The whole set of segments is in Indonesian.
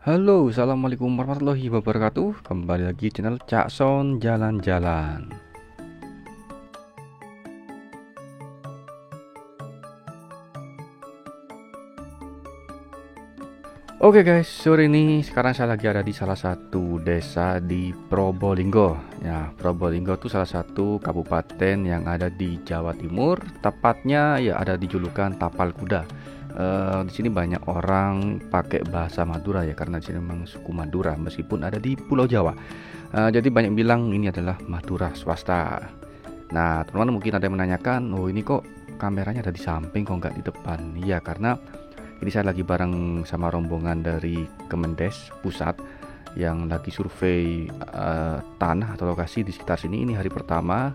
Halo, assalamualaikum warahmatullahi wabarakatuh. Kembali lagi channel Cak Son Jalan-Jalan. Oke guys, sore ini sekarang saya lagi ada di salah satu desa di Probolinggo. Ya, Probolinggo itu salah satu kabupaten yang ada di Jawa Timur. Tepatnya ya ada di julukan Tapal Kuda. Di sini banyak orang pakai bahasa Madura ya, karena di sini memang suku Madura meskipun ada di Pulau Jawa. Jadi banyak bilang ini adalah Madura swasta. Nah, teman-teman mungkin ada yang menanyakan, oh ini kok kameranya ada di samping kok nggak di depan? Iya, karena ini saya lagi bareng sama rombongan dari Kemendes Pusat yang lagi survei tanah atau lokasi di sekitar sini. Ini hari pertama,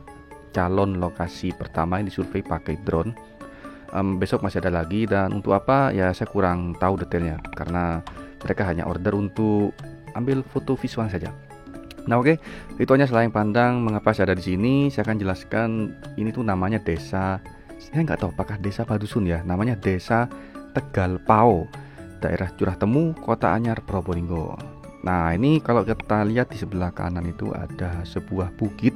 calon lokasi pertama yang disurvei pakai drone. Besok masih ada lagi, dan untuk apa ya saya kurang tahu detailnya karena mereka hanya order untuk ambil foto visual saja. Nah oke, itu hanya selain pandang mengapa saya ada di sini. Saya akan jelaskan ini tuh namanya desa. Saya nggak tahu apakah desa apa dusun ya. Namanya Desa Tegal Pao, daerah Curah Temu, Kota Anyar, Probolinggo. Nah ini kalau kita lihat di sebelah kanan itu ada sebuah bukit.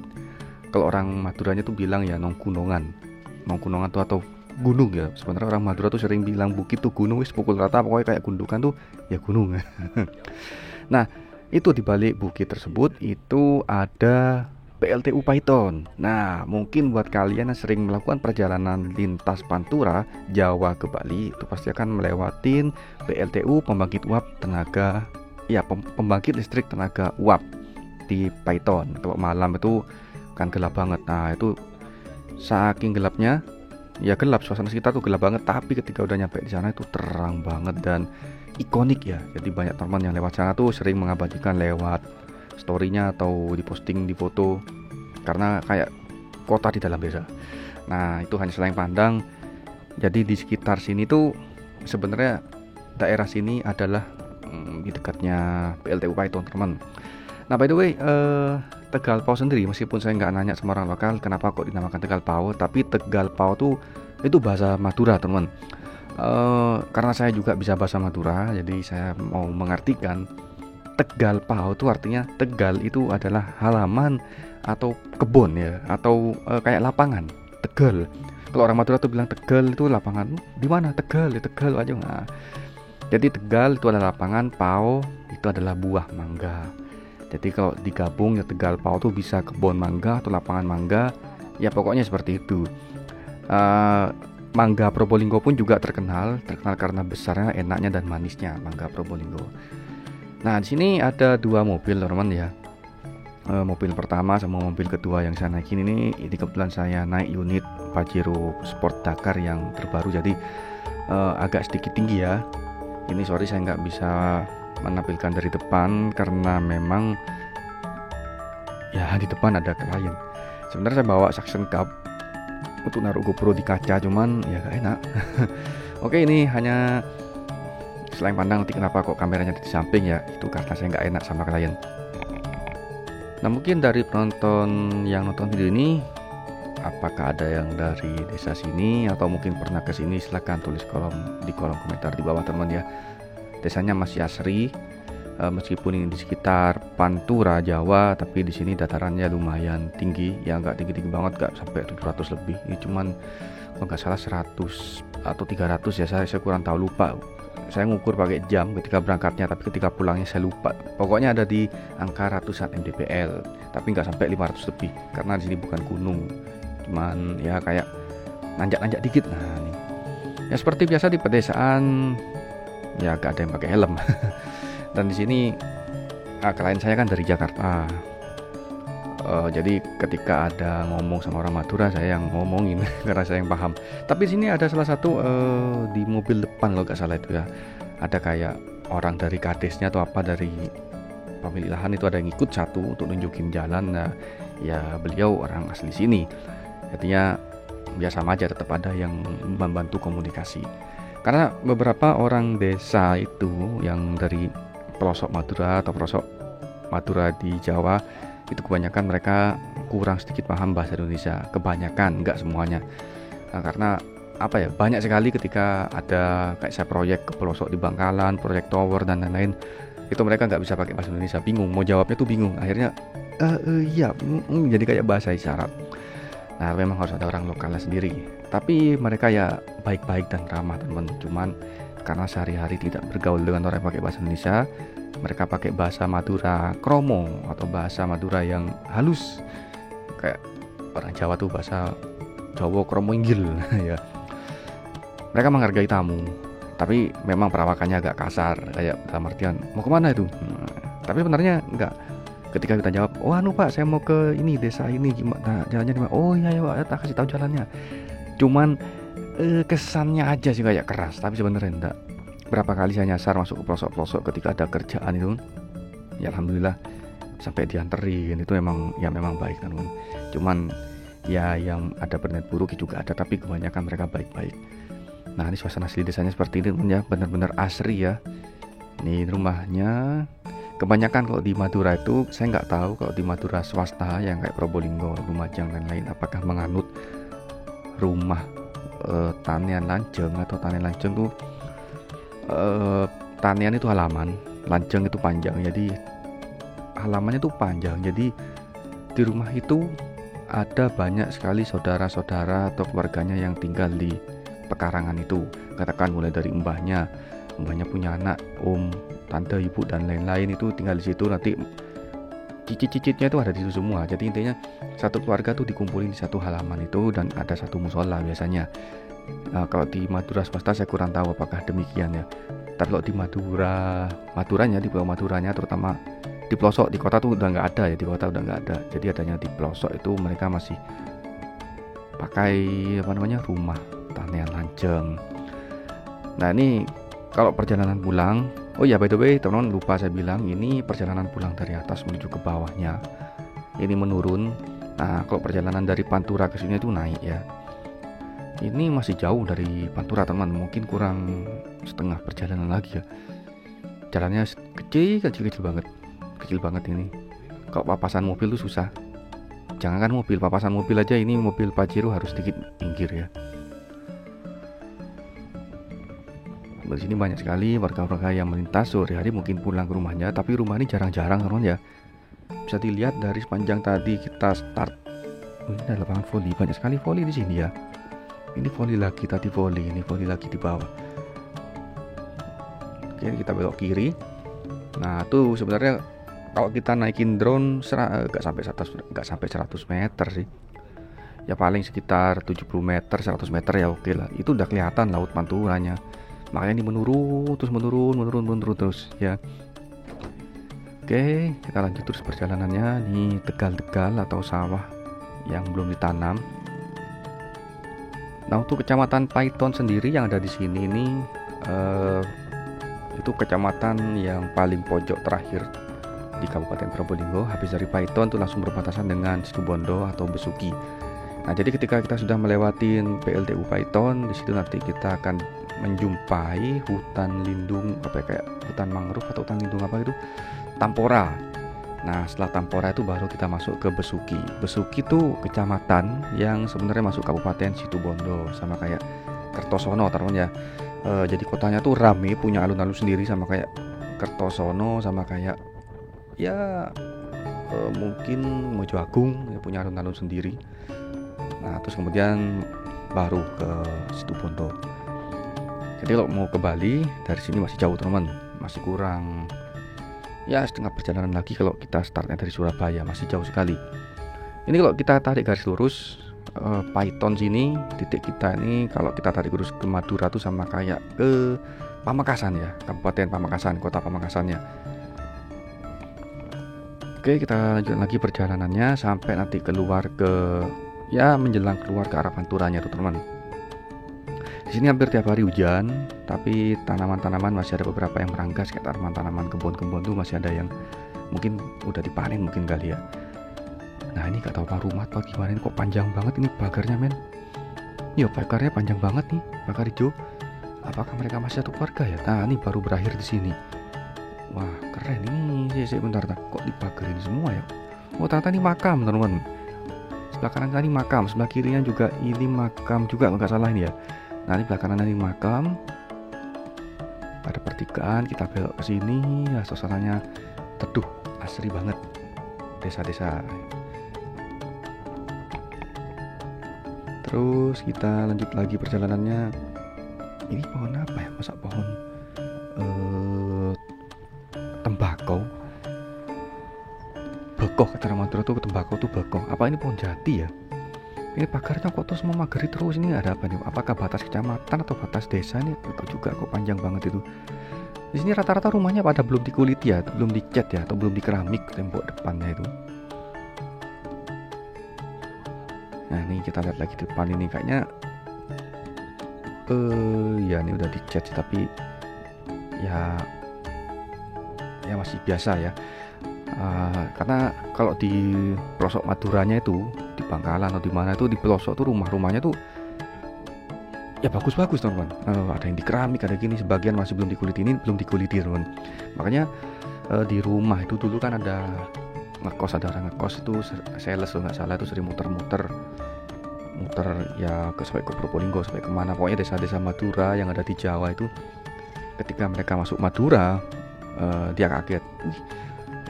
Kalau orang Maduranya tuh bilang ya Nongkunongan. Nongkunongan tuh atau gunung ya. Sebenarnya orang Madura tuh sering bilang bukit tuh gunung, wis pukul rata pokoknya kayak gundukan tuh ya gunung. Nah itu di balik bukit tersebut itu ada PLTU Python. Nah, mungkin buat kalian yang sering melakukan perjalanan lintas Pantura, Jawa ke Bali, itu pasti akan melewatin PLTU pembangkit uap tenaga, ya pembangkit listrik tenaga uap di Python. Kalau malam itu kan gelap banget. Nah, itu saking gelapnya, ya gelap, suasana sekitar tuh gelap banget. Tapi ketika udah nyampe di sana itu terang banget dan ikonik ya. Jadi banyak teman yang lewat sana tuh sering mengabadikan lewat storynya atau diposting di foto karena kayak kota di dalam desa. Nah itu hanya selain pandang. Jadi di sekitar sini tuh sebenarnya daerah sini adalah di dekatnya PLTU Python teman. Nah by the way Tegal Pau sendiri, meskipun saya nggak nanya sama orang lokal kenapa kok dinamakan Tegal Pau, tapi Tegal Pau tuh itu bahasa Madura teman. Karena saya juga bisa bahasa Madura, jadi saya mau mengartikan Tegal Pau itu artinya Tegal itu adalah halaman atau kebun ya, atau kayak lapangan. Tegal. Kalau orang Madura tuh bilang Tegal itu lapangan. Di mana? Tegal, ya Tegal aja. Nah, jadi Tegal itu adalah lapangan, Pau itu adalah buah mangga. Jadi kalau digabung ya Tegal Pau tuh bisa kebun mangga atau lapangan mangga. Ya pokoknya seperti itu. Mangga Probolinggo pun juga terkenal karena besarnya, enaknya dan manisnya mangga Probolinggo. Nah, di sini ada dua mobil, teman-teman ya. Mobil pertama sama mobil kedua yang saya naikin ini kebetulan saya naik unit Pajero Sport Dakar yang terbaru, jadi agak sedikit tinggi ya. Ini sorry saya nggak bisa menampilkan dari depan karena memang ya di depan ada klien. Sebenarnya saya bawa suction cup untuk naruh GoPro di kaca, cuman ya gak enak. Oke, ini hanya selain pandang nanti kenapa kok kameranya di samping ya, itu karena saya nggak enak sama klien. Nah mungkin dari penonton yang nonton video ini, apakah ada yang dari desa sini atau mungkin pernah ke sini, silahkan tulis di kolom komentar di bawah teman ya. Desanya masih asri, meskipun ini di sekitar Pantura Jawa, tapi di sini datarannya lumayan tinggi ya, nggak tinggi-tinggi banget, nggak sampai 700 lebih. Ini cuman kalau nggak salah 100 atau 300 ya, saya kurang tahu, lupa. Saya ngukur pakai jam ketika berangkatnya, tapi ketika pulangnya saya lupa. Pokoknya ada di angka ratusan mdpl, tapi nggak sampai 500 lebih karena di sini bukan gunung, cuman ya kayak nanjak-nanjak dikit. Nah ini ya seperti biasa di pedesaan ya, gak ada yang pakai helm. Dan di sini klien saya kan dari Jakarta. Jadi ketika ada ngomong sama orang Madura, saya yang ngomongin karena saya yang paham. Tapi di sini ada salah satu di mobil depan kalau nggak salah itu ya, ada kayak orang dari kadesnya atau apa dari pemilik lahan itu, ada yang ikut satu untuk nunjukin jalan. Nah, ya beliau orang asli sini. Jadinya biasa aja, tetap ada yang membantu komunikasi. Karena beberapa orang desa itu yang dari pelosok Madura atau pelosok Madura di Jawa itu kebanyakan mereka kurang sedikit paham bahasa Indonesia, kebanyakan, nggak semuanya. Nah, karena apa ya, banyak sekali ketika ada kayak saya proyek ke pelosok di Bangkalan, proyek tower dan lain-lain, itu mereka nggak bisa pakai bahasa Indonesia, bingung mau jawabnya tuh bingung, akhirnya iya, jadi kayak bahasa isyarat. Nah memang harus ada orang lokalnya sendiri, tapi mereka ya baik-baik dan ramah teman. Cuman karena sehari-hari tidak bergaul dengan orang yang pakai bahasa Indonesia, mereka pakai bahasa Madura kromo atau bahasa Madura yang halus, kayak orang Jawa tuh bahasa Jawa kromo inggil ya. Mereka menghargai tamu, tapi memang perawakannya agak kasar, kayak dalam artian mau kemana itu. Tapi sebenarnya enggak. Ketika kita jawab, oh anu pak, saya mau ke ini desa ini, gimana jalannya gimana? Oh iya ya pak, tak kasih tahu jalannya. Cuman kesannya aja sih kayak keras, tapi sebenarnya enggak. Berapa kali saya nyasar masuk ke pelosok-pelosok ketika ada kerjaan itu, ya alhamdulillah sampai dianterin, itu memang baik kan. Cuman ya yang ada berniat buruk juga ada, tapi kebanyakan mereka baik-baik. Nah ini suasana asli desanya seperti ini teman ya, benar-benar asri ya. Ini rumahnya. Kebanyakan kalau di Madura itu, saya nggak tahu kalau di Madura swasta yang kayak Probolinggo, Lumajang dan lain, apakah menganut rumah tanian lanjeng atau tanian lanjeng tuh tanian itu halaman, lanjeng itu panjang, jadi halamannya tuh panjang. Jadi di rumah itu ada banyak sekali saudara-saudara atau keluarganya yang tinggal di pekarangan itu. Katakan mulai dari mbahnya punya anak, om, tante, ibu dan lain-lain itu tinggal di situ. Nanti cicit-cicitnya itu ada di situ semua. Jadi intinya satu keluarga tuh dikumpulin di satu halaman itu dan ada satu musola biasanya. Nah, kalau di Madura swasta saya kurang tahu apakah demikian ya. Tapi kalau di Maduranya, di Pulau Maduranya terutama di pelosok, di kota tuh udah nggak ada ya, di kota udah nggak ada. Jadi adanya di pelosok itu mereka masih pakai rumah tanian lanjeng. Nah ini kalau perjalanan pulang, oh ya by the way teman-teman, lupa saya bilang, ini perjalanan pulang dari atas menuju ke bawahnya ini menurun. Nah kalau perjalanan dari Pantura ke sini itu naik ya. Ini masih jauh dari Pantura teman, mungkin kurang setengah perjalanan lagi ya. Jalannya kecil banget ini. Kalau papasan mobil tuh susah. Jangankan mobil, papasan mobil aja, ini mobil Pajero harus sedikit minggir ya. Di sini banyak sekali warga-warga yang melintas sore hari mungkin pulang ke rumahnya, tapi rumah ini jarang-jarang teman ya. Bisa dilihat dari sepanjang tadi kita start. Ini ada lapangan voli, banyak sekali voli di sini ya. Ini voli lagi, tadi voli, ini voli lagi di bawah. Oke, kita belok kiri. Nah, tuh sebenarnya kalau kita naikin drone nggak sampai 100 meter sih. Ya paling sekitar 70 meter, 100 meter ya oke lah. Itu udah kelihatan laut Panturanya. Makanya ini menurun terus ya. Oke, kita lanjut terus perjalanannya. Ini tegal-tegal atau sawah yang belum ditanam. Nah untuk kecamatan Paiton sendiri yang ada di sini ini itu kecamatan yang paling pojok terakhir di Kabupaten Probolinggo. Habis dari Paiton itu langsung berbatasan dengan Situbondo atau Besuki. Nah jadi ketika kita sudah melewati PLTU Paiton, di situ nanti kita akan menjumpai hutan lindung kayak hutan mangrove atau hutan lindung Tampora. Nah setelah Tampora itu baru kita masuk ke Besuki. Besuki itu kecamatan yang sebenarnya masuk Kabupaten Situbondo, sama kayak Kertosono teman ya. Jadi kotanya tuh rame, punya alun-alun sendiri sama kayak Kertosono, sama kayak ya mungkin Mojo Agung ya, punya alun-alun sendiri. Nah terus kemudian baru ke Situbondo. Jadi kalau mau ke Bali dari sini masih jauh teman, masih kurang ya setengah perjalanan lagi. Kalau kita startnya dari Surabaya masih jauh sekali. Ini kalau kita tarik garis lurus Paiton sini, titik kita ini kalau kita tarik lurus ke Madura tuh sama kayak ke Pamekasan ya, Kabupaten Pamekasan, kota Pamekasannya. Oke, kita lanjut lagi perjalanannya sampai nanti keluar ke menjelang keluar ke arah Panturanya tuh teman. Di sini hampir tiap hari hujan, tapi tanaman-tanaman masih ada beberapa yang meranggas, kayak tanaman-tanaman kebun-kebun tuh masih ada yang mungkin udah dipanen mungkin kali ya. Nah ini gak tahu pak rumah apa gimana, ini kok panjang banget ini pagarnya men. Iya pagarnya panjang banget nih, pagar hijau. Apakah mereka masih satu keluarga ya? Nah ini baru berakhir di sini. Wah keren ini, bentar kok dipagarin semua ya? Oh ternyata ini makam teman-teman. Sebelah kanan ini makam, sebelah kirinya juga ini makam juga nggak salah ini ya. Nah ini belakang kanan ini makam. Ada pertigaan, kita belok ke sini. Ya, suasananya teduh, asri banget desa-desa. Terus kita lanjut lagi perjalanannya. Ini pohon apa ya? Masa pohon tembakau? Bekoh, kata orang Madura tuh tembakau tuh bekoh. Apa ini pohon jati ya? Ini pagarnya kok terus memagari terus, ini ada apa nih? Apakah batas kecamatan atau batas desa nih? Itu juga kok panjang banget itu. Di sini rata-rata rumahnya pada belum dikuliti ya, belum dicat ya, atau belum dikeramik tembok depannya itu. Nah ini kita lihat lagi depan ini kayaknya, ya ini udah dicat sih, tapi ya masih biasa ya. Karena kalau di pelosok Maduranya itu di Bangkalan atau di mana itu di pelosok tuh rumah-rumahnya tuh ya bagus-bagus teman-teman. Ada yang di keramik, ada gini, sebagian masih belum dikuliti, ini belum dikuliti teman. Makanya di rumah itu dulu kan ada ngekos, ada orang ngekos itu sales kalau nggak salah, itu sering muter ya sampai ke Probolinggo, sampai kemana, pokoknya desa-desa Madura yang ada di Jawa itu. Ketika mereka masuk Madura, dia kaget,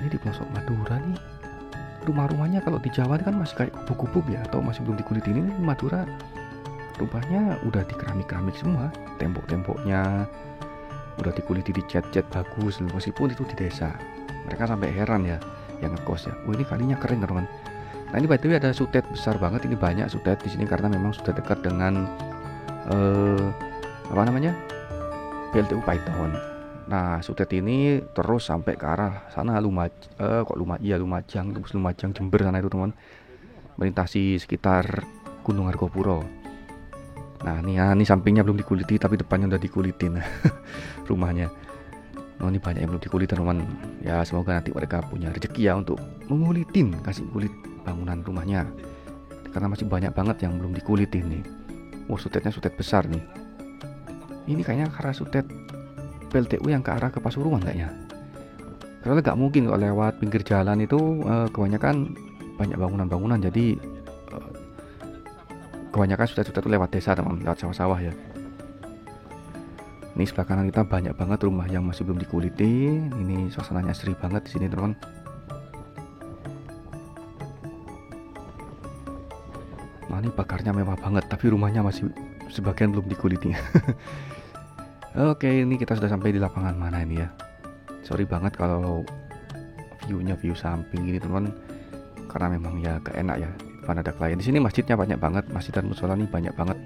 ini di pelosok Madura nih rumah-rumahnya kalau di Jawa kan masih kayak gubuk-gubuk ya, atau masih belum dikuliti. Ini Madura rumahnya udah dikeramik-keramik semua, tembok-temboknya udah dikuliti, dicat-cat bagus, meskipun itu di desa. Mereka sampai heran ya yang ngekos ya, ini kalinya keren teman. Nah ini by the way ada sutet besar banget, ini banyak sutet di sini karena memang sudah dekat dengan PLTU Paiton. Nah sutet ini terus sampai ke arah sana Lumajang, Jember sana itu teman, melintasi sekitar Gunung Argopuro. Nah ini sampingnya belum dikuliti tapi depannya udah dikulitin rumahnya. Nah ini banyak yang belum dikulit teman. Ya semoga nanti mereka punya rezeki ya untuk mengulitin, kasih kulit bangunan rumahnya, karena masih banyak banget yang belum dikulitin nih. Sutetnya sutet besar nih. Ini kayaknya karena sutet PLTU yang ke arah ke Pasuruan kayaknya. Karena nggak mungkin kalau lewat pinggir jalan itu kebanyakan banyak bangunan-bangunan, jadi kebanyakan sutet-sutet itu lewat desa teman, lewat sawah-sawah ya. Ini sebelah kanan kita banyak banget rumah yang masih belum dikuliti. Ini suasananya asri banget di sini teman. Nah ini pagarnya mewah banget, tapi rumahnya masih sebagian belum dikuliti. Oke, ini kita sudah sampai di lapangan mana ini ya. Sorry banget kalau view-nya view samping gini teman, karena memang ya gak enak ya. Depan ada klien. Di sini masjidnya banyak banget, masjid dan musola nih banyak banget.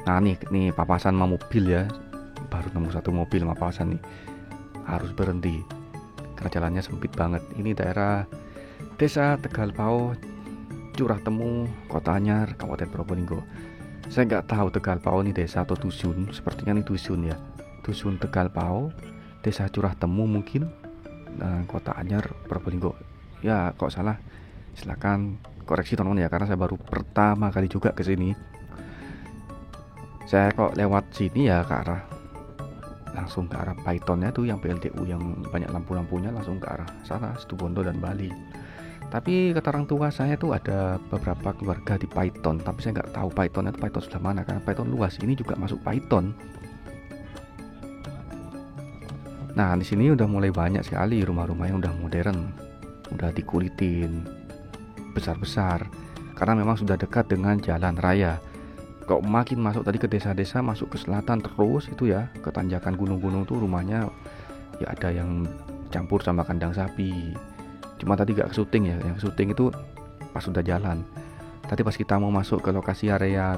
Nah nih papasan sama mobil ya, baru nemu satu mobil papasan nih, harus berhenti karena jalannya sempit banget. Ini daerah Desa Tegal Pao, Curah Temu, Kota Anyar, Kabupaten Probolinggo. Saya nggak tahu Tegal Pao ini desa atau dusun, sepertinya ini dusun ya. Dusun Tegal Pao, Desa Curah Temu mungkin, dan Kota Anyar, Probolinggo. Ya kok salah, silakan koreksi teman-teman ya, karena saya baru pertama kali juga ke sini. Saya kok lewat sini ya langsung ke arah Paitonnya tuh, yang PLTU yang banyak lampu-lampunya, langsung ke arah sana, Situbondo dan Bali. Tapi kata orang tua saya tuh ada beberapa keluarga di Paiton, tapi saya nggak tahu Paitonnya itu Paiton sebelah mana, karena Paiton luas. Ini juga masuk Paiton. Nah di sini udah mulai banyak sekali rumah-rumah yang udah modern, udah dikulitin besar-besar, karena memang sudah dekat dengan jalan raya. Kok makin masuk tadi ke desa-desa, masuk ke selatan terus itu ya, ke tanjakan gunung-gunung tuh rumahnya ya ada yang campur sama kandang sapi. Cuma tadi gak syuting ya, yang syuting itu pas sudah jalan. Tadi pas kita mau masuk ke lokasi area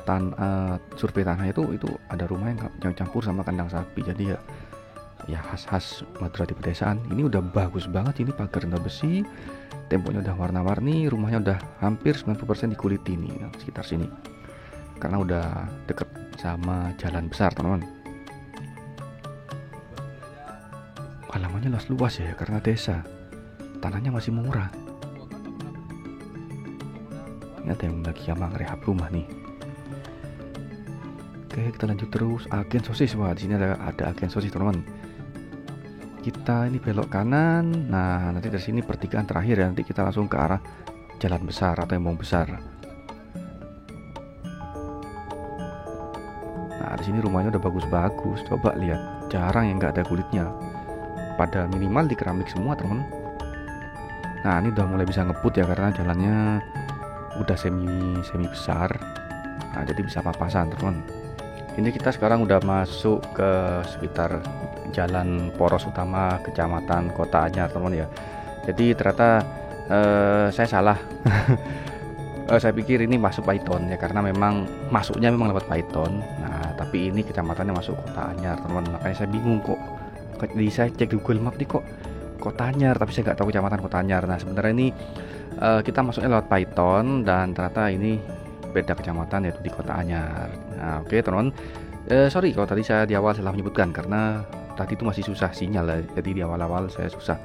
survei tanah itu ada rumah yang campur sama kandang sapi. Jadi ya khas Madura di pedesaan. Ini udah bagus banget, ini pagar rendah besi, temboknya udah warna-warni, rumahnya udah hampir 90% dikuliti nih sekitar sini, karena udah deket sama jalan besar teman-teman. Halamannya luas ya, karena desa, tanahnya masih murah. Ini ada yang lagi sama rehab rumah nih. Oke, kita lanjut terus. Agen sosis, wah di sini ada agen sosis teman-teman. Kita ini belok kanan. Nah nanti dari sini pertigaan terakhir ya, nanti kita langsung ke arah jalan besar atau embong besar. Nah di sini rumahnya udah bagus-bagus, coba lihat. jarang yang nggak ada kulitnya, pada minimal di keramik semua teman. Nah ini udah mulai bisa ngebut ya, karena jalannya udah semi besar. Nah jadi bisa papasan teman. Ini kita sekarang udah masuk ke sekitar jalan poros utama kecamatan Kota Anyar teman ya. Jadi ternyata saya salah. Saya pikir ini masuk Paiton ya, karena memang masuknya memang lewat Paiton. Nah tapi ini kecamatannya masuk Kota Anyar teman, makanya saya bingung kok. Jadi saya cek di Google Map nih kok Kota Anyar, tapi saya nggak tahu kecamatan Kota Anyar. Nah sebenarnya ini kita masuknya lewat Paiton, dan ternyata ini beda kecamatan, yaitu di Kota Anyar. Nah oke teman, sorry kalau tadi saya di awal salah menyebutkan, karena tadi itu masih susah sinyal ya. Jadi di awal-awal saya susah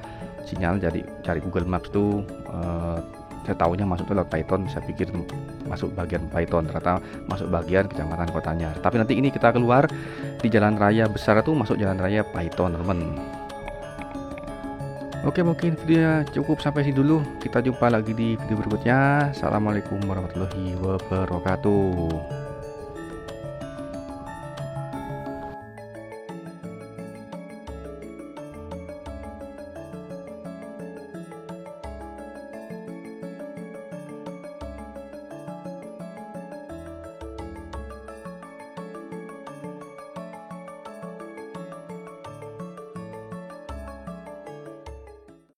sinyal, jadi cari Google Maps tuh saya tahunya masuk lewat Paiton. Saya pikir masuk bagian Paiton, ternyata masuk bagian kecamatan Kota Anyar. Tapi nanti ini kita keluar di jalan raya besar itu, masuk jalan raya Paiton teman. Oke, mungkin videonya cukup sampai sini dulu. Kita jumpa lagi di video berikutnya. Assalamualaikum warahmatullahi wabarakatuh.